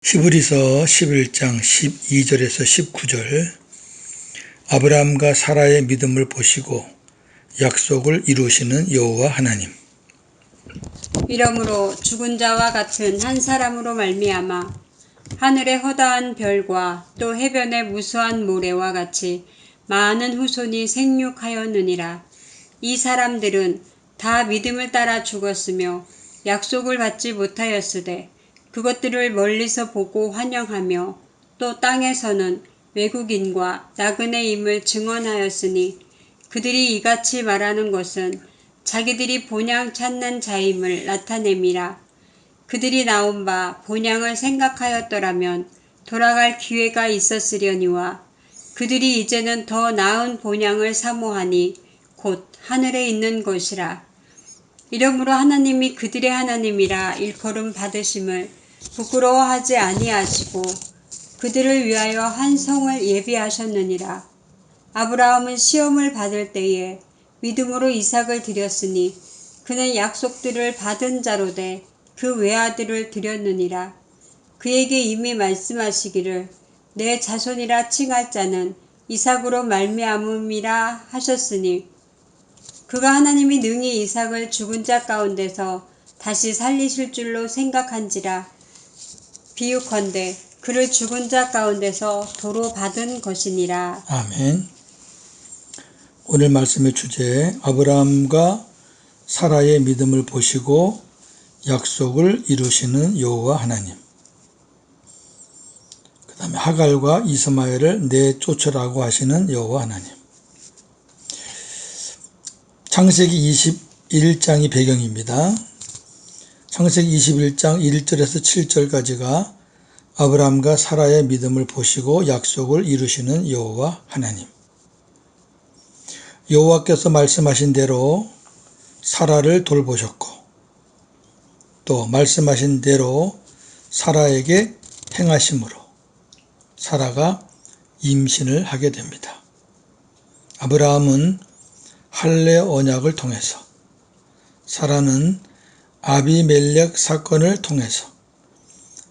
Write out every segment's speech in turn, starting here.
히브리서 11장 12절에서 19절. 아브라함과 사라의 믿음을 보시고 약속을 이루시는 여호와 하나님. 이러므로 죽은 자와 같은 한 사람으로 말미암아 하늘의 허다한 별과 또 해변의 무수한 모래와 같이 많은 후손이 생육하였느니라. 이 사람들은 다 믿음을 따라 죽었으며 약속을 받지 못하였으되 그것들을 멀리서 보고 환영하며 또 땅에서는 외국인과 나그네임을 증언하였으니 그들이 이같이 말하는 것은 자기들이 본향 찾는 자임을 나타냄이라. 그들이 나온 바 본향을 생각하였더라면 돌아갈 기회가 있었으려니와 그들이 이제는 더 나은 본향을 사모하니 곧 하늘에 있는 것이라. 이러므로 하나님이 그들의 하나님이라 일컬음 받으심을 부끄러워하지 아니하시고 그들을 위하여 한 성을 예비하셨느니라. 아브라함은 시험을 받을 때에 믿음으로 이삭을 드렸으니 그는 약속들을 받은 자로 돼 그 외아들을 드렸느니라. 그에게 이미 말씀하시기를 내 자손이라 칭할 자는 이삭으로 말미암음이라 하셨으니 그가 하나님이 능히 이삭을 죽은 자 가운데서 다시 살리실 줄로 생각한지라. 비유컨대 그를 죽은 자 가운데서 도로 받은 것이니라. 아멘. 오늘 말씀의 주제, 아브라함과 사라의 믿음을 보시고 약속을 이루시는 여호와 하나님. 그 다음에 하갈과 이스마엘을 내쫓으라고 하시는 여호와 하나님. 창세기 21장이 배경입니다. 창세기 21장 1절에서 7절까지가 아브라함과 사라의 믿음을 보시고 약속을 이루시는 여호와 하나님. 여호와께서 말씀하신 대로 사라를 돌보셨고 또 말씀하신 대로 사라에게 행하심으로 사라가 임신을 하게 됩니다. 아브라함은 할례 언약을 통해서, 사라는 아비멜렉 사건을 통해서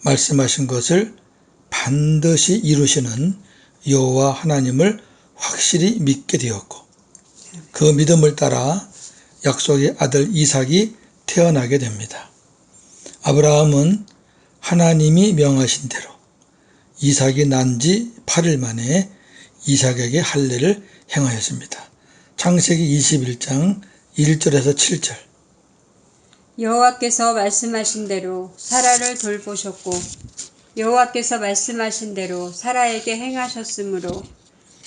말씀하신 것을 반드시 이루시는 여호와 하나님을 확실히 믿게 되었고 그 믿음을 따라 약속의 아들 이삭이 태어나게 됩니다. 아브라함은 하나님이 명하신 대로 이삭이 난 지 8일 만에 이삭에게 할례를 행하였습니다. 창세기 21장 1절에서 7절. 여호와께서 말씀하신 대로 사라를 돌보셨고 여호와께서 말씀하신 대로 사라에게 행하셨으므로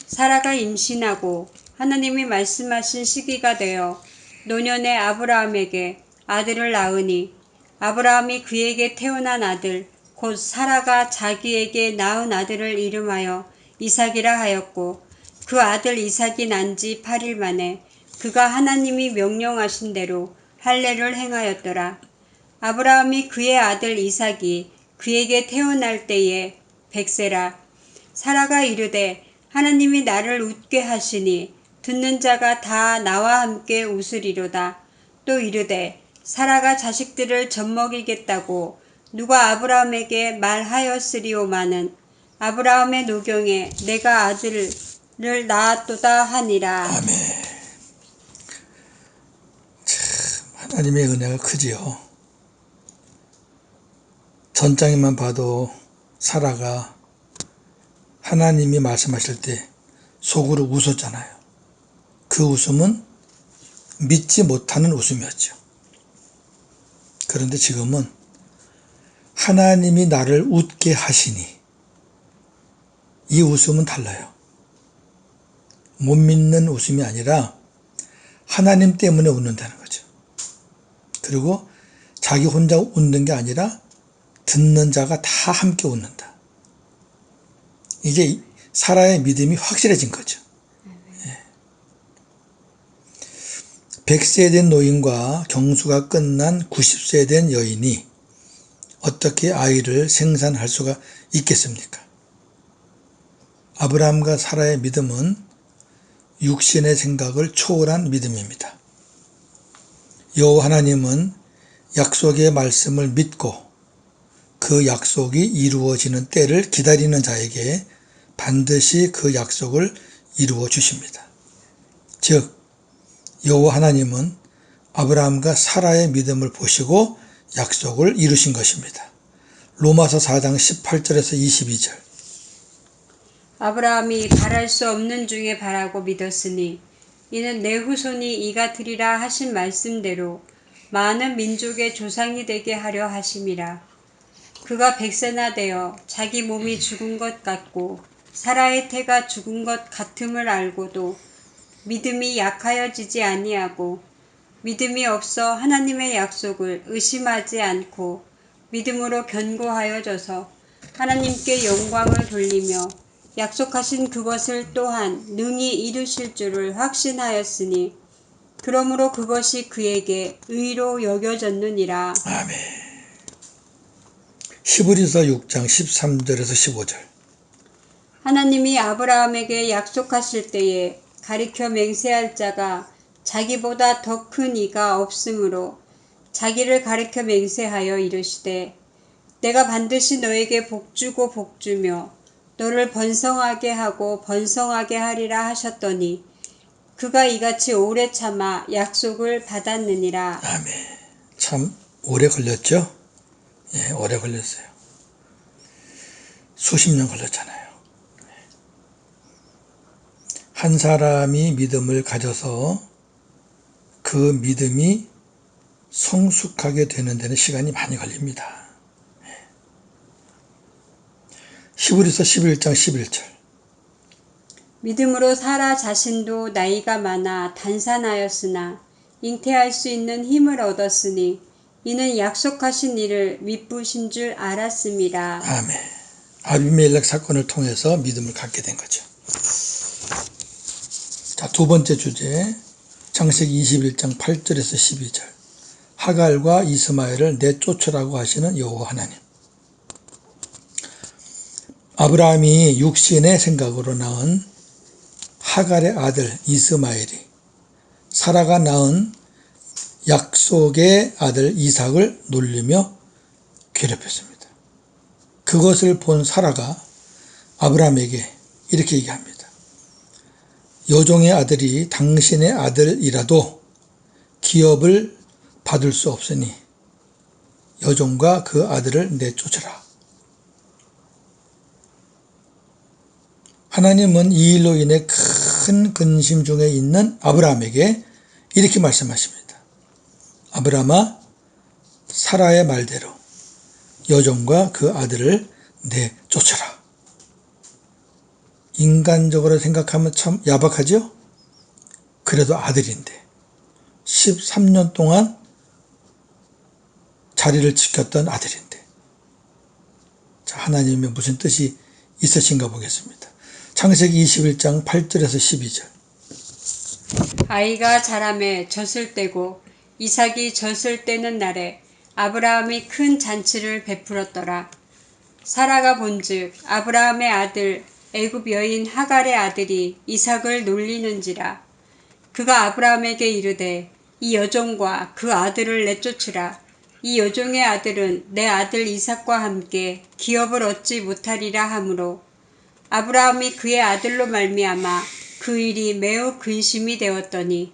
사라가 임신하고 하나님이 말씀하신 시기가 되어 노년의 아브라함에게 아들을 낳으니 아브라함이 그에게 태어난 아들 곧 사라가 자기에게 낳은 아들을 이름하여 이삭이라 하였고 그 아들 이삭이 난 지 8일 만에 그가 하나님이 명령하신 대로 할례를 행하였더라. 아브라함이 그의 아들 이삭이 그에게 태어날 때에 100세라. 사라가 이르되 하나님이 나를 웃게 하시니 듣는 자가 다 나와 함께 웃으리로다. 또 이르되 사라가 자식들을 젖먹이겠다고 누가 아브라함에게 말하였으리오마는 아브라함의 노경에 내가 아들을 낳았도다 하니라. 아멘. 참 하나님의 은혜가 크지요. 전장에만 봐도 사라가 하나님이 말씀하실 때 속으로 웃었잖아요. 그 웃음은 믿지 못하는 웃음이었죠. 그런데 지금은 하나님이 나를 웃게 하시니 이 웃음은 달라요. 못 믿는 웃음이 아니라 하나님 때문에 웃는다는 거죠. 그리고 자기 혼자 웃는 게 아니라 듣는 자가 다 함께 웃는다. 이제 사라의 믿음이 확실해진 거죠. 100세 된 노인과 경수가 끝난 90세 된 여인이 어떻게 아이를 생산할 수가 있겠습니까? 아브라함과 사라의 믿음은 육신의 생각을 초월한 믿음입니다. 여호와 하나님은 약속의 말씀을 믿고 그 그 약속이 이루어지는 때를 기다리는 자에게 반드시 그 약속을 이루어 주십니다. 즉 여호와 하나님은 아브라함과 사라의 믿음을 보시고 약속을 이루신 것입니다. 로마서 4장 18절에서 22절. 아브라함이 바랄 수 없는 중에 바라고 믿었으니 이는 내 후손이 이같으리라 하신 말씀대로 많은 민족의 조상이 되게 하려 하심이라. 그가 100세나 되어 자기 몸이 죽은 것 같고 사라의 태가 죽은 것 같음을 알고도 믿음이 약하여지지 아니하고 믿음이 없어 하나님의 약속을 의심하지 않고 믿음으로 견고하여져서 하나님께 영광을 돌리며 약속하신 그것을 또한 능히 이루실 줄을 확신하였으니 그러므로 그것이 그에게 의로 여겨졌느니라. 아멘. 히브리서 6장 13절에서 15절. 하나님이 아브라함에게 약속하실 때에 가리켜 맹세할 자가 자기보다 더 큰 이가 없으므로 자기를 가리켜 맹세하여 이르시되 내가 반드시 너에게 복주고 복주며 너를 번성하게 하고 번성하게 하리라 하셨더니 그가 이같이 오래 참아 약속을 받았느니라. 아멘. 참 오래 걸렸죠? 예, 오래 걸렸어요. 수십 년 걸렸잖아요. 한 사람이 믿음을 가져서 그 믿음이 성숙하게 되는 데는 시간이 많이 걸립니다. 히브리서 11장 11절. 믿음으로 사라 자신도 나이가 많아 단산하였으나 잉태할 수 있는 힘을 얻었으니 이는 약속하신 일을 미쁘신 줄 알았습니다. 아멘. 아비멜렉 사건을 통해서 믿음을 갖게 된 거죠. 자, 두 번째 주제, 창세기 21장 8절에서 12절. 하갈과 이스마엘을 내쫓으라고 하시는 여호와 하나님. 아브라함이 육신의 생각으로 낳은 하갈의 아들 이스마엘이 사라가 낳은 약속의 아들 이삭을 놀리며 괴롭혔습니다. 그것을 본 사라가 아브라함에게 이렇게 얘기합니다. 여종의 아들이 당신의 아들이라도 기업을 받을 수 없으니 여종과 그 아들을 내쫓으라. 하나님은 이 일로 인해 큰 근심 중에 있는 아브라함에게 이렇게 말씀하십니다. 아브라함아, 사라의 말대로 여종과 그 아들을 내쫓으라. 인간적으로 생각하면 참 야박하죠? 그래도 아들인데 13년 동안 자리를 지켰던 아들인데, 자, 하나님의 무슨 뜻이 있으신가 보겠습니다. 창세기 21장 8절에서 12절. 아이가 자라매 젖을 떼고 이삭이 젖을 떼는 날에 아브라함이 큰 잔치를 베풀었더라. 사라가 본즉 아브라함의 아들 애굽 여인 하갈의 아들이 이삭을 놀리는지라. 그가 아브라함에게 이르되 이 여종과 그 아들을 내쫓으라. 이 여종의 아들은 내 아들 이삭과 함께 기업을 얻지 못하리라 하므로 아브라함이 그의 아들로 말미암아 그 일이 매우 근심이 되었더니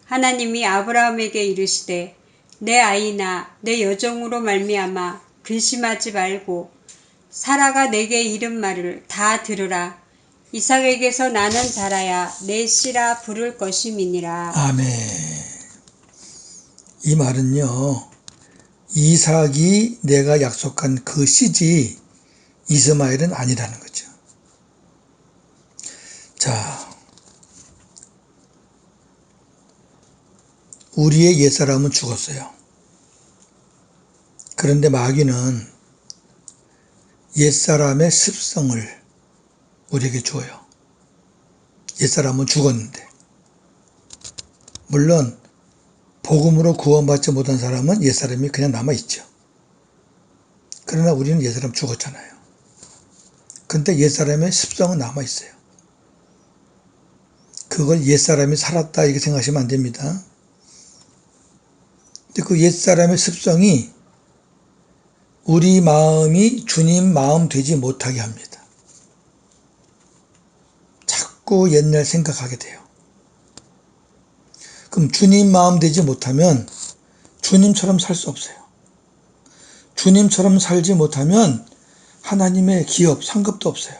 하나님이 아브라함에게 이르시되 내 아이나 내 여종으로 말미암아 근심하지 말고 사라가 내게 이른 말을 다 들으라. 이삭에게서 나는 자라야 내 씨라 부를 것임이니라. 아멘. 이 말은요, 이삭이 내가 약속한 그 씨지 이스마엘은 아니라는 거죠. 자, 우리의 옛사람은 죽었어요. 그런데 마귀는 옛사람의 습성을 우리에게 줘요. 옛사람은 죽었는데. 물론 복음으로 구원받지 못한 사람은 옛사람이 그냥 남아있죠. 그러나 우리는 옛사람 죽었잖아요. 근데 옛사람의 습성은 남아있어요. 그걸 옛사람이 살았다 이렇게 생각하시면 안 됩니다. 근데 그 옛사람의 습성이 우리 마음이 주님 마음 되지 못하게 합니다. 자꾸 옛날 생각하게 돼요. 그럼 주님 마음 되지 못하면 주님처럼 살 수 없어요. 주님처럼 살지 못하면 하나님의 기업, 상급도 없어요.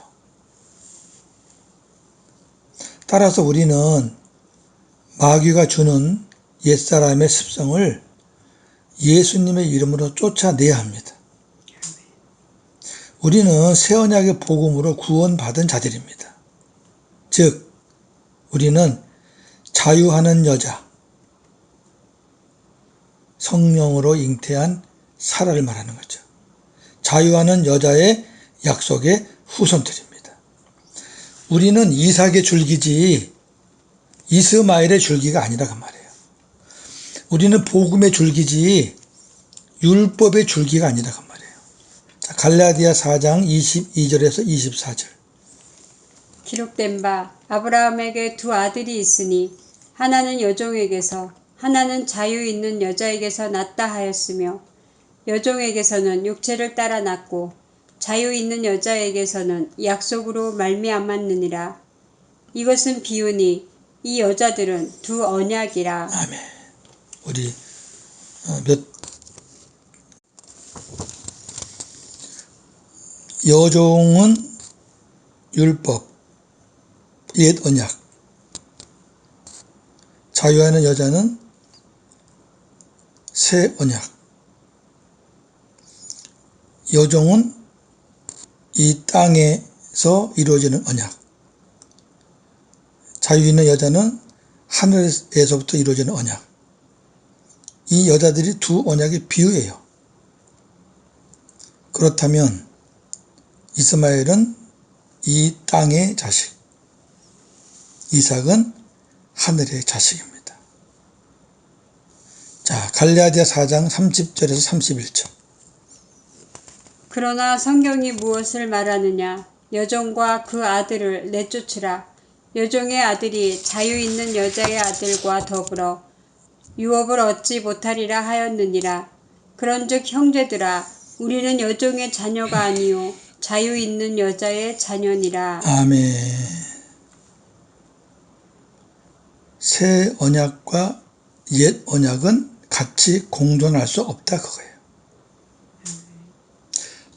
따라서 우리는 마귀가 주는 옛사람의 습성을 예수님의 이름으로 쫓아내야 합니다. 우리는 새 언약의 복음으로 구원받은 자들입니다. 즉, 우리는 자유하는 여자, 성령으로 잉태한 사라를 말하는 거죠. 자유하는 여자의 약속의 후손들입니다. 우리는 이삭의 줄기지 이스마엘의 줄기가 아니라 그 말이에요. 우리는 복음의 줄기지 율법의 줄기가 아니라 그 말이에요. 자, 갈라디아 4장 22절에서 24절. 기록된 바 아브라함에게 두 아들이 있으니 하나는 여종에게서 하나는 자유 있는 여자에게서 났다 하였으며 여종에게서는 육체를 따라 났고 자유 있는 여자에게서는 약속으로 말미암았느니라. 이것은 비유니 이 여자들은 두 언약이라. 아멘. 우리 여종은 율법, 옛 언약, 자유하는 여자는 새 언약. 여종은 이 땅에서 이루어지는 언약, 자유 있는 여자는 하늘에서부터 이루어지는 언약. 이 여자들이 두 언약의 비유예요. 그렇다면 이스마엘은 이 땅의 자식, 이삭은 하늘의 자식입니다. 자, 갈라디아 4장 30절에서 31절. 그러나 성경이 무엇을 말하느냐? 여종과 그 아들을 내쫓으라. 여종의 아들이 자유 있는 여자의 아들과 더불어 유업을 얻지 못하리라 하였느니라. 그런즉 형제들아, 우리는 여종의 자녀가 아니요 자유 있는 여자의 자녀니라. 아멘. 새 언약과 옛 언약은 같이 공존할 수 없다 그거예요.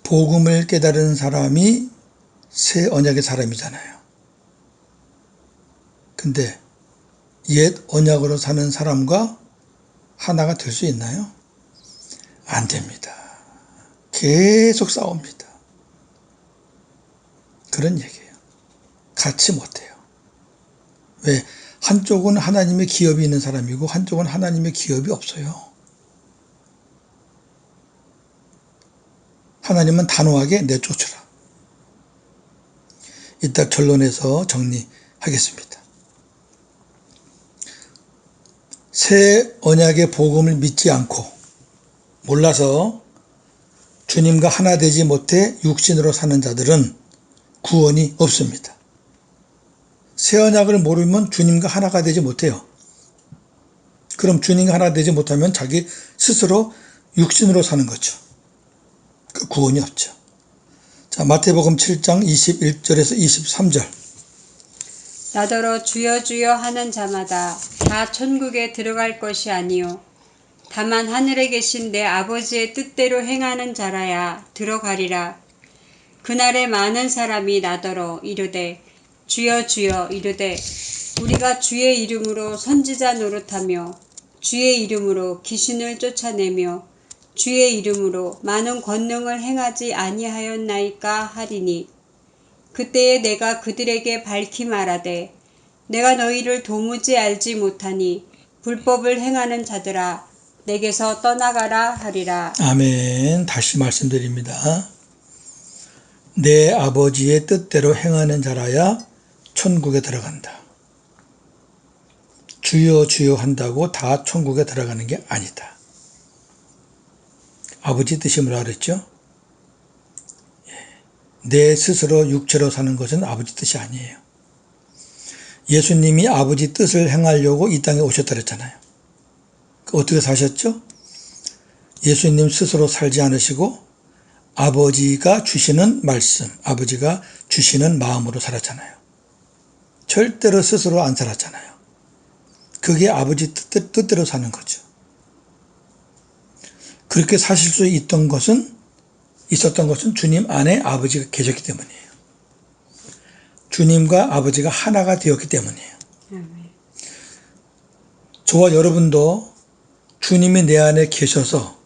복음을 깨달은 사람이 새 언약의 사람이잖아요. 근데 옛 언약으로 사는 사람과 하나가 될 수 있나요? 안 됩니다. 계속 싸웁니다. 그런 얘기예요. 같이 못해요. 왜? 한쪽은 하나님의 기업이 있는 사람이고 한쪽은 하나님의 기업이 없어요. 하나님은 단호하게 내쫓으라. 이따 결론에서 정리하겠습니다. 새 언약의 복음을 믿지 않고 몰라서 주님과 하나 되지 못해 육신으로 사는 자들은 구원이 없습니다. 새 언약을 모르면 주님과 하나가 되지 못해요. 그럼 주님과 하나 되지 못하면 자기 스스로 육신으로 사는 거죠. 그 구원이 없죠. 자, 마태복음 7장 21절에서 23절. 나더러 주여 주여 하는 자마다 다 천국에 들어갈 것이 아니요 다만 하늘에 계신 내 아버지의 뜻대로 행하는 자라야 들어가리라. 그날에 많은 사람이 나더러 이르되 주여 주여 이르되 우리가 주의 이름으로 선지자 노릇하며 주의 이름으로 귀신을 쫓아내며 주의 이름으로 많은 권능을 행하지 아니하였나이까 하리니 그때에 내가 그들에게 밝히 말하되 내가 너희를 도무지 알지 못하니 불법을 행하는 자들아 내게서 떠나가라 하리라. 아멘. 다시 말씀드립니다. 내 아버지의 뜻대로 행하는 자라야 천국에 들어간다. 주여 주여 한다고 다 천국에 들어가는 게 아니다. 아버지 뜻이 뭐라 그랬죠? 내 스스로 육체로 사는 것은 아버지 뜻이 아니에요. 예수님이 아버지 뜻을 행하려고 이 땅에 오셨다 그랬잖아요. 어떻게 사셨죠? 예수님 스스로 살지 않으시고 아버지가 주시는 말씀, 아버지가 주시는 마음으로 살았잖아요. 절대로 스스로 안 살았잖아요. 그게 아버지 뜻대로 사는 거죠. 그렇게 사실 수 있었던 것은 주님 안에 아버지가 계셨기 때문이에요. 주님과 아버지가 하나가 되었기 때문이에요. 저와 여러분도 주님이 내 안에 계셔서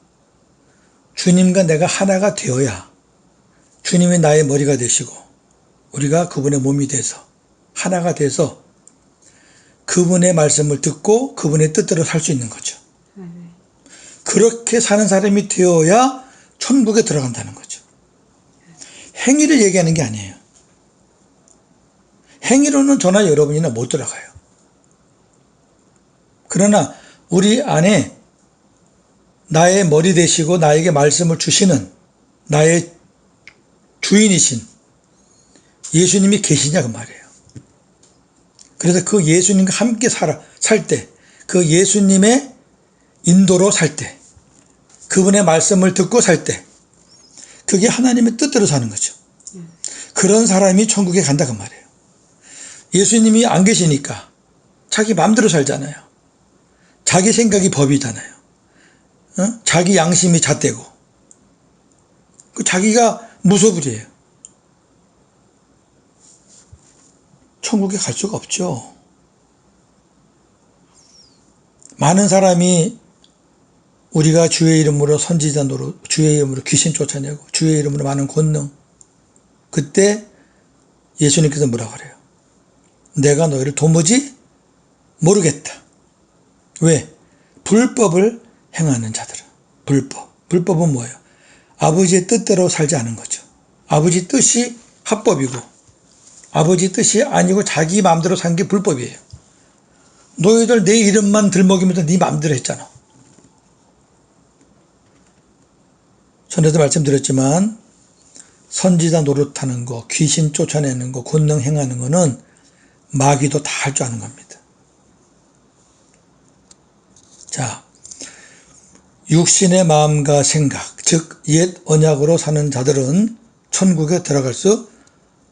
주님과 내가 하나가 되어야 주님이 나의 머리가 되시고 우리가 그분의 몸이 돼서 하나가 돼서 그분의 말씀을 듣고 그분의 뜻대로 살 수 있는 거죠. 그렇게 사는 사람이 되어야 천국에 들어간다는 거죠. 행위를 얘기하는 게 아니에요. 행위로는 저나 여러분이나 못 들어가요. 그러나 우리 안에 나의 머리 되시고 나에게 말씀을 주시는 나의 주인이신 예수님이 계시냐 그 말이에요. 그래서 그 예수님과 함께 살 때, 그 예수님의 인도로 살 때, 그분의 말씀을 듣고 살 때, 그게 하나님의 뜻대로 사는 거죠. 그런 사람이 천국에 간다 그 말이에요. 예수님이 안 계시니까 자기 마음대로 살잖아요. 자기 생각이 법이잖아요. 자기 양심이 잣대고 그 자기가 무소불이에요. 천국에 갈 수가 없죠. 많은 사람이 우리가 주의 이름으로 선지자 노릇, 주의 이름으로 귀신 쫓아내고 주의 이름으로 많은 권능, 그때 예수님께서 뭐라 그래요? 내가 너희를 도무지 모르겠다. 왜? 불법을 행하는 자들은. 불법은 뭐예요? 아버지의 뜻대로 살지 않은 거죠. 아버지 뜻이 합법이고 아버지 뜻이 아니고 자기 마음대로 산 게 불법이에요. 너희들 내 이름만 들먹이면서 네 마음대로 했잖아. 전에도 말씀드렸지만 선지자 노릇하는 거, 귀신 쫓아내는 거, 권능 행하는 거는 마귀도 다 할 줄 아는 겁니다. 자, 육신의 마음과 생각, 즉 옛 언약으로 사는 자들은 천국에 들어갈 수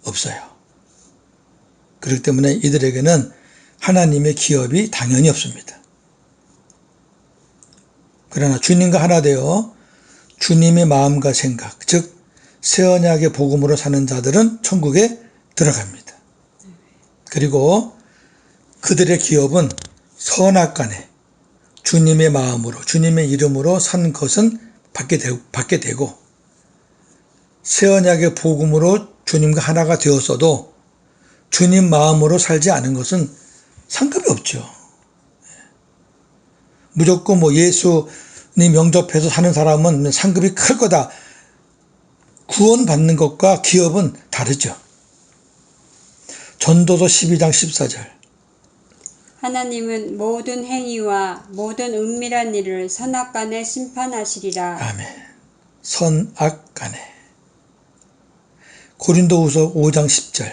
없어요. 그렇기 때문에 이들에게는 하나님의 기업이 당연히 없습니다. 그러나 주님과 하나 되어 주님의 마음과 생각, 즉 새 언약의 복음으로 사는 자들은 천국에 들어갑니다. 그리고 그들의 기업은 선악간에 주님의 마음으로 주님의 이름으로 산 것은 받게 되고 새 언약의 복음으로 주님과 하나가 되었어도 주님 마음으로 살지 않은 것은 상급이 없죠. 무조건 예수님 영접해서 사는 사람은 상급이 클 거다. 구원받는 것과 기업은 다르죠. 전도서 12장 14절. 하나님은 모든 행위와 모든 은밀한 일을 선악간에 심판하시리라. 아멘. 선악간에. 고린도후서 5장 10절.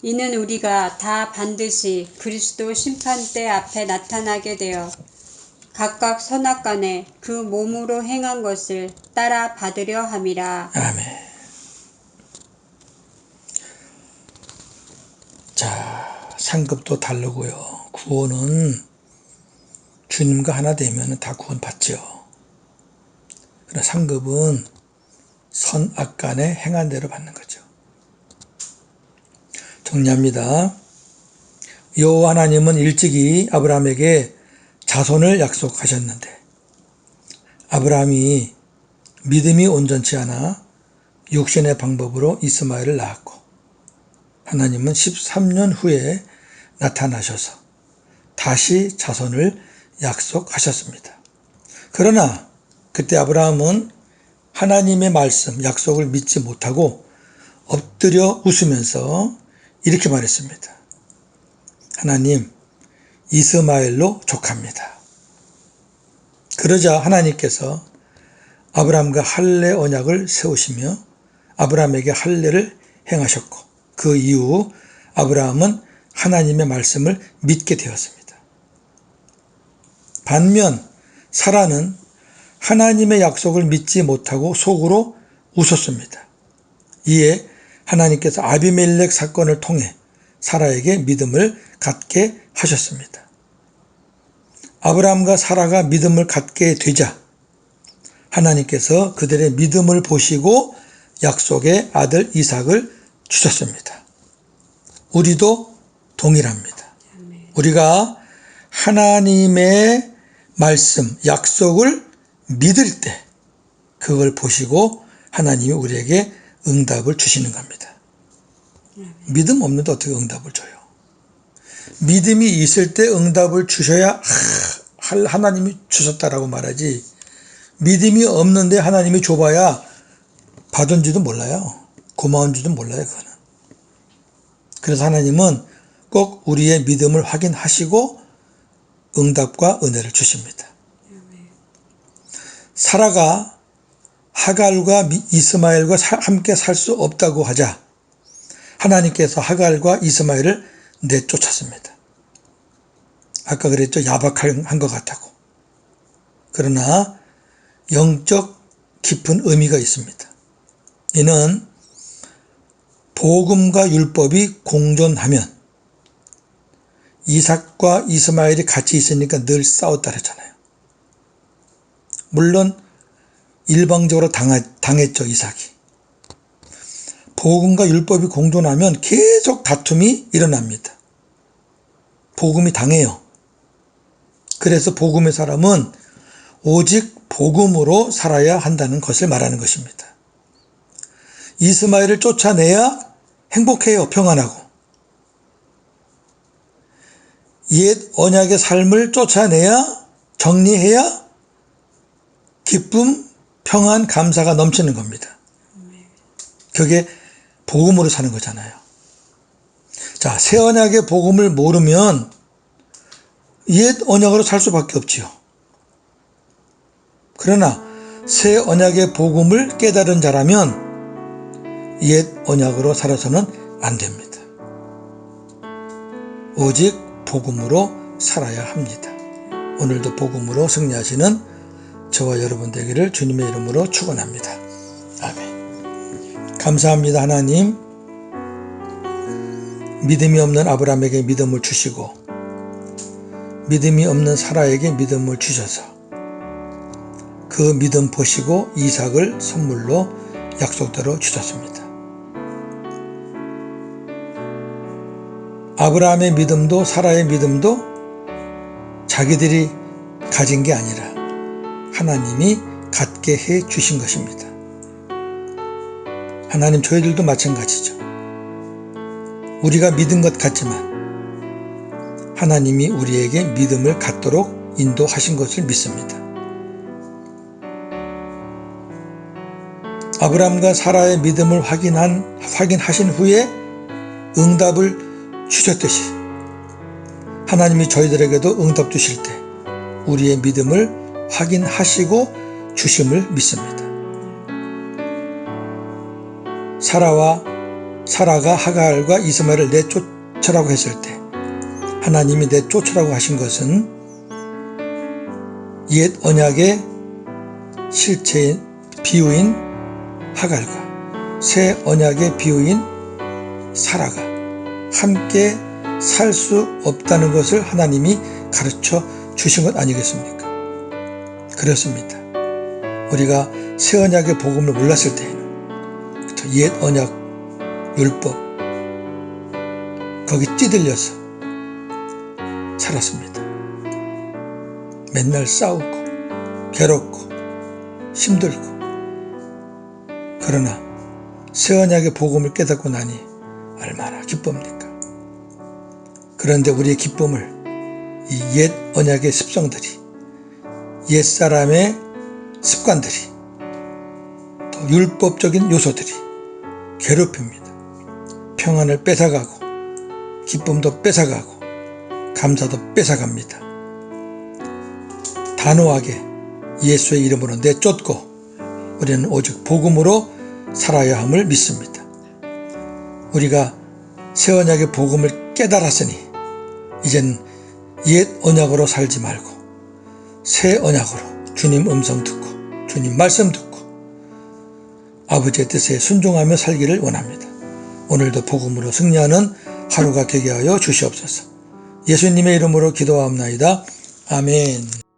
이는 우리가 다 반드시 그리스도 심판대 앞에 나타나게 되어 각각 선악간에 그 몸으로 행한 것을 따라 받으려 함이라. 아멘. 자, 상급도 다르고요. 구원은 주님과 하나 되면 다 구원받죠. 그러나 상급은 선악간에 행한 대로 받는 거죠. 정리합니다. 여호와 하나님은 일찍이 아브라함에게 자손을 약속하셨는데 아브라함이 믿음이 온전치 않아 육신의 방법으로 이스마엘을 낳았고 하나님은 13년 후에 나타나셔서 다시 자손을 약속하셨습니다. 그러나 그때 아브라함은 하나님의 말씀, 약속을 믿지 못하고 엎드려 웃으면서 이렇게 말했습니다. 하나님, 이스마엘로 족합니다. 그러자 하나님께서 아브라함과 할례 언약을 세우시며 아브라함에게 할례를 행하셨고 그 이후 아브라함은 하나님의 말씀을 믿게 되었습니다. 반면 사라는 하나님의 약속을 믿지 못하고 속으로 웃었습니다. 이에 하나님께서 아비멜렉 사건을 통해 사라에게 믿음을 갖게 하셨습니다. 아브라함과 사라가 믿음을 갖게 되자 하나님께서 그들의 믿음을 보시고 약속의 아들 이삭을 주셨습니다. 우리도 동일합니다. 우리가 하나님의 말씀, 약속을 믿을 때 그걸 보시고 하나님이 우리에게 응답을 주시는 겁니다. 믿음 없는데 어떻게 응답을 줘요? 믿음이 있을 때 응답을 주셔야 하나님이 주셨다라고 말하지, 믿음이 없는데 하나님이 줘봐야 받은지도 몰라요. 고마운지도 몰라요. 그거는. 그래서 하나님은 꼭 우리의 믿음을 확인하시고 응답과 은혜를 주십니다. 사라가 하갈과 이스마엘과 함께 살 수 없다고 하자 하나님께서 하갈과 이스마엘을 내쫓았습니다. 아까 그랬죠. 야박한 것 같다고. 그러나 영적 깊은 의미가 있습니다. 이는 복음과 율법이 공존하면, 이삭과 이스마엘이 같이 있으니까 늘 싸웠다 그랬잖아요. 물론 일방적으로 당했죠. 이삭이. 복음과 율법이 공존하면 계속 다툼이 일어납니다. 복음이 당해요. 그래서 복음의 사람은 오직 복음으로 살아야 한다는 것을 말하는 것입니다. 이스마엘을 쫓아내야 행복해요. 평안하고. 옛 언약의 삶을 쫓아내야, 정리해야 기쁨, 평안, 감사가 넘치는 겁니다. 그게 복음으로 사는 거잖아요. 자, 새 언약의 복음을 모르면 옛 언약으로 살 수밖에 없지요. 그러나 새 언약의 복음을 깨달은 자라면 옛 언약으로 살아서는 안 됩니다. 오직 복음으로 살아야 합니다. 오늘도 복음으로 승리하시는 저와 여러분 되기를 주님의 이름으로 축원합니다. 아멘. 감사합니다. 하나님, 믿음이 없는 아브라함에게 믿음을 주시고 믿음이 없는 사라에게 믿음을 주셔서 그 믿음 보시고 이삭을 선물로 약속대로 주셨습니다. 아브라함의 믿음도 사라의 믿음도 자기들이 가진 게 아니라 하나님이 갖게 해 주신 것입니다. 하나님, 저희들도 마찬가지죠. 우리가 믿은 것 같지만 하나님이 우리에게 믿음을 갖도록 인도하신 것을 믿습니다. 아브라함과 사라의 믿음을 확인하신 후에 응답을 주셨듯이 하나님이 저희들에게도 응답 주실 때 우리의 믿음을 확인하시고 주심을 믿습니다. 사라가 하갈과 이스마엘을 내쫓으라고 했을 때 하나님이 내쫓으라고 하신 것은 옛 언약의 실체인 비유인 하갈과 새 언약의 비유인 사라가 함께 살 수 없다는 것을 하나님이 가르쳐 주신 것 아니겠습니까? 그렇습니다. 우리가 새 언약의 복음을 몰랐을 때에는 옛 언약 율법 거기 찌들려서 살았습니다. 맨날 싸우고 괴롭고 힘들고. 그러나 새 언약의 복음을 깨닫고 나니 얼마나 기쁩니까? 그런데 우리의 기쁨을 이 옛 언약의 습성들이, 옛 사람의 습관들이, 또 율법적인 요소들이 괴롭힙니다. 평안을 뺏어가고 기쁨도 뺏어가고 감사도 뺏어갑니다. 단호하게 예수의 이름으로 내쫓고 우리는 오직 복음으로 살아야 함을 믿습니다. 우리가 새 언약의 복음을 깨달았으니 이젠 옛 언약으로 살지 말고 새 언약으로 주님 음성 듣고 주님 말씀 듣고 아버지의 뜻에 순종하며 살기를 원합니다. 오늘도 복음으로 승리하는 하루가 되게 하여 주시옵소서. 예수님의 이름으로 기도하옵나이다. 아멘.